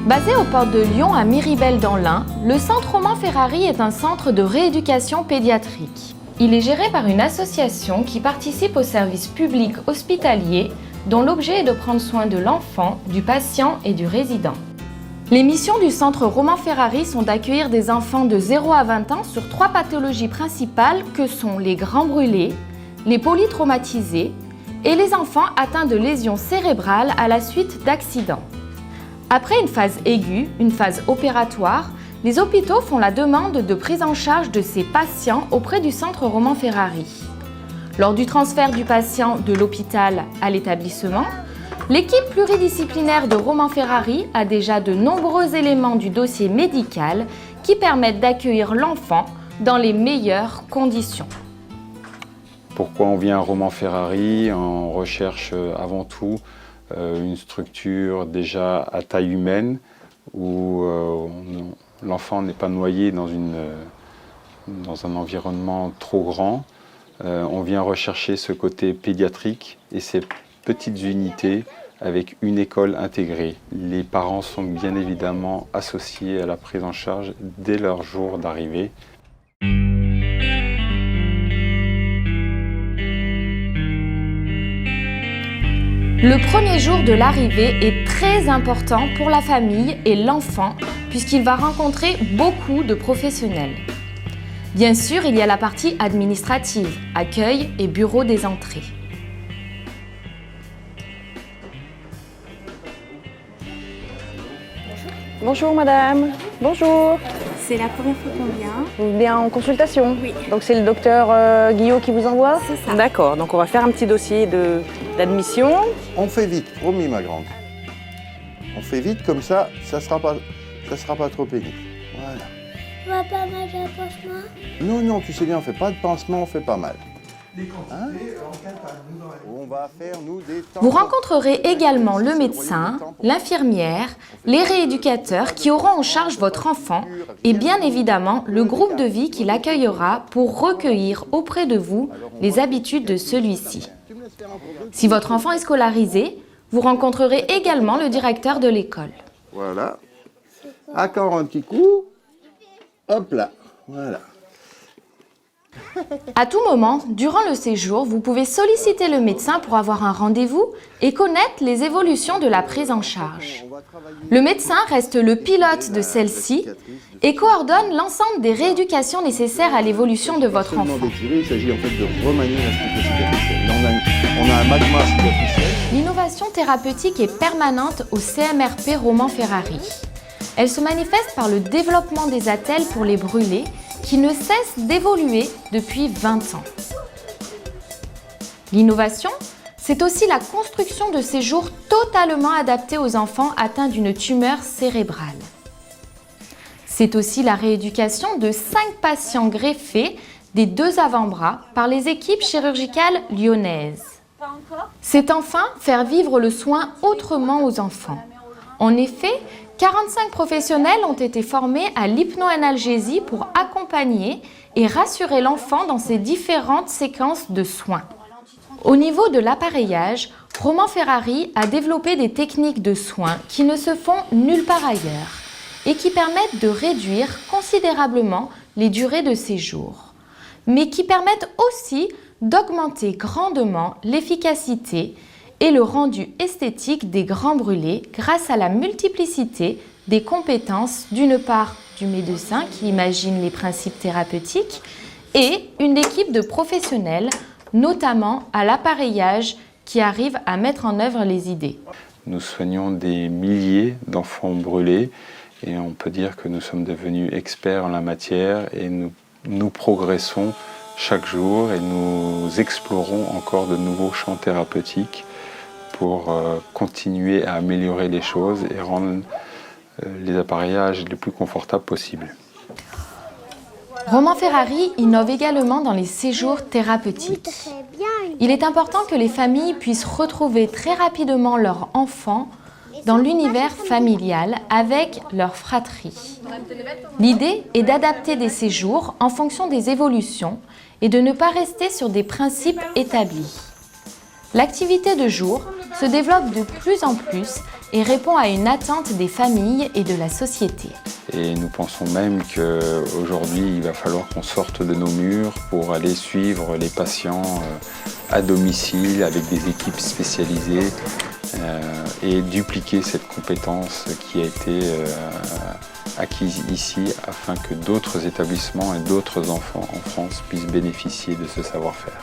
Basé aux portes de Lyon à Miribel dans l'Ain, le Centre Roman Ferrari est un centre de rééducation pédiatrique. Il est géré par une association qui participe au service public hospitalier dont l'objet est de prendre soin de l'enfant, du patient et du résident. Les missions du Centre Roman Ferrari sont d'accueillir des enfants de 0 à 20 ans sur 3 pathologies principales que sont les grands brûlés, les polytraumatisés et les enfants atteints de lésions cérébrales à la suite d'accidents. Après une phase aiguë, une phase opératoire, les hôpitaux font la demande de prise en charge de ces patients auprès du Centre Roman Ferrari. Lors du transfert du patient de l'hôpital à l'établissement, l'équipe pluridisciplinaire de Roman Ferrari a déjà de nombreux éléments du dossier médical qui permettent d'accueillir l'enfant dans les meilleures conditions. Pourquoi on vient à Roman Ferrari? On recherche avant tout une structure déjà à taille humaine où l'enfant n'est pas noyé dans un environnement trop grand. On vient rechercher ce côté pédiatrique et ces petites unités avec une école intégrée. Les parents sont bien évidemment associés à la prise en charge dès leur jour d'arrivée. Le premier jour de l'arrivée est très important pour la famille et l'enfant puisqu'il va rencontrer beaucoup de professionnels. Bien sûr, il y a la partie administrative, accueil et bureau des entrées. Bonjour madame, bonjour. C'est la première fois qu'on vient. Vous venez en consultation? Oui. Donc c'est le docteur Guillot qui vous envoie? C'est ça. D'accord, donc on va faire un petit dossier d'admission. On fait vite, promis ma grande. On fait vite comme ça sera pas trop pénible. Voilà. On va pas mettre un pansement? Non, non, tu sais bien, on fait pas de pansement, on fait pas mal. Hein? On va faire, nous, des temps. Vous rencontrerez également le médecin, l'infirmière, les rééducateurs qui auront en charge votre enfant et bien évidemment le groupe de vie qui l'accueillera pour recueillir auprès de vous les habitudes de celui-ci. Si votre enfant est scolarisé, vous rencontrerez également le directeur de l'école. Voilà. Encore un petit coup. Hop là. Voilà. À tout moment, durant le séjour, vous pouvez solliciter le médecin pour avoir un rendez-vous et connaître les évolutions de la prise en charge. Le médecin reste le pilote de celle-ci et coordonne l'ensemble des rééducations nécessaires à l'évolution de votre enfant. Il s'agit en fait de remanier la structure cicatricielle. On a un magma cicatriciel. L'innovation thérapeutique est permanente au CMRP Roman Ferrari. Elle se manifeste par le développement des attelles pour les brûlés qui ne cesse d'évoluer depuis 20 ans. L'innovation, c'est aussi la construction de séjours totalement adaptés aux enfants atteints d'une tumeur cérébrale. C'est aussi la rééducation de 5 patients greffés des 2 avant-bras par les équipes chirurgicales lyonnaises. C'est enfin faire vivre le soin autrement aux enfants. En effet, 45 professionnels ont été formés à l'hypnoanalgésie pour accompagner et rassurer l'enfant dans ses différentes séquences de soins. Au niveau de l'appareillage, Roman Ferrari a développé des techniques de soins qui ne se font nulle part ailleurs et qui permettent de réduire considérablement les durées de séjour, mais qui permettent aussi d'augmenter grandement l'efficacité et le rendu esthétique des grands brûlés grâce à la multiplicité des compétences d'une part du médecin qui imagine les principes thérapeutiques et une équipe de professionnels, notamment à l'appareillage qui arrive à mettre en œuvre les idées. Nous soignons des milliers d'enfants brûlés et on peut dire que nous sommes devenus experts en la matière et nous progressons chaque jour et nous explorons encore de nouveaux champs thérapeutiques pour continuer à améliorer les choses et rendre les appareillages les plus confortables possibles. Roman Ferrari innove également dans les séjours thérapeutiques. Il est important que les familles puissent retrouver très rapidement leur enfant dans l'univers familial avec leur fratrie. L'idée est d'adapter des séjours en fonction des évolutions et de ne pas rester sur des principes établis. L'activité de jour se développe de plus en plus et répond à une attente des familles et de la société. Et nous pensons même qu'aujourd'hui, il va falloir qu'on sorte de nos murs pour aller suivre les patients à domicile avec des équipes spécialisées et dupliquer cette compétence qui a été acquise ici afin que d'autres établissements et d'autres enfants en France puissent bénéficier de ce savoir-faire.